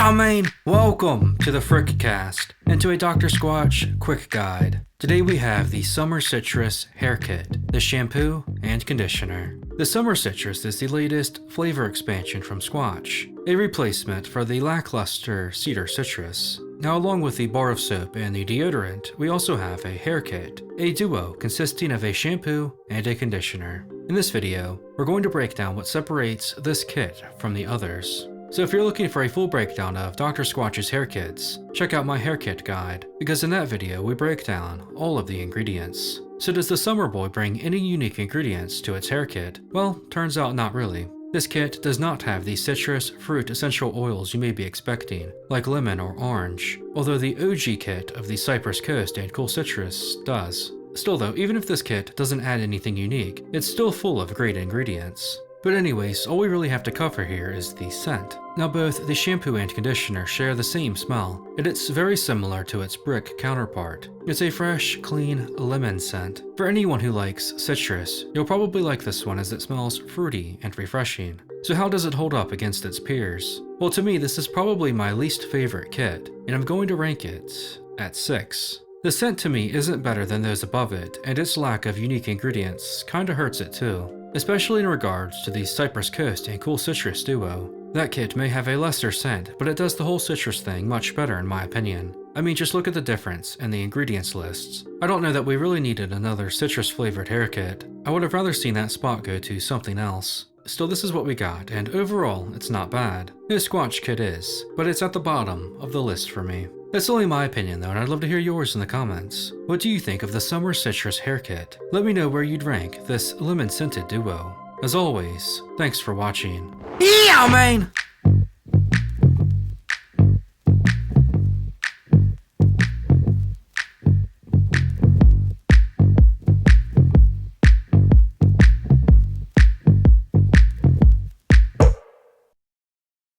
Yeah, man! Welcome to the Frickcast and to a Dr. Squatch quick guide. Today we have the Summer Citrus Hair Kit, the shampoo and conditioner. The Summer Citrus is the latest flavor expansion from Squatch, a replacement for the lackluster Cedar Citrus. Now, along with the bar of soap and the deodorant, we also have a hair kit, a duo consisting of a shampoo and a conditioner. In this video, we're going to break down what separates this kit from the others. So if you're looking for a full breakdown of Dr. Squatch's hair kits, check out my hair kit guide, because in that video we break down all of the ingredients. So does the Summer Boy bring any unique ingredients to its hair kit? Well, turns out not really. This kit does not have the citrus fruit essential oils you may be expecting, like lemon or orange, although the OG kit of the Cypress Coast and Cool Citrus does. Still though, even if this kit doesn't add anything unique, it's still full of great ingredients. But anyways, all we really have to cover here is the scent. Now both the shampoo and conditioner share the same smell, and it's very similar to its brick counterpart. It's a fresh, clean lemon scent. For anyone who likes citrus, you'll probably like this one as it smells fruity and refreshing. So how does it hold up against its peers? Well, to me this is probably my least favorite kit, and I'm going to rank it at 6. The scent to me isn't better than those above it, and its lack of unique ingredients kinda hurts it too. Especially in regards to the Cypress Coast and Cool Citrus duo. That kit may have a lesser scent, but it does the whole citrus thing much better in my opinion. I mean, just look at the difference in the ingredients lists. I don't know that we really needed another citrus flavored hair kit. I would have rather seen that spot go to something else. Still, this is what we got, and overall, it's not bad. No Squatch kit is, but it's at the bottom of the list for me. That's only my opinion though, and I'd love to hear yours in the comments. What do you think of the Summer Citrus Hair Kit? Let me know where you'd rank this lemon-scented duo. As always, thanks for watching. Yeah, man!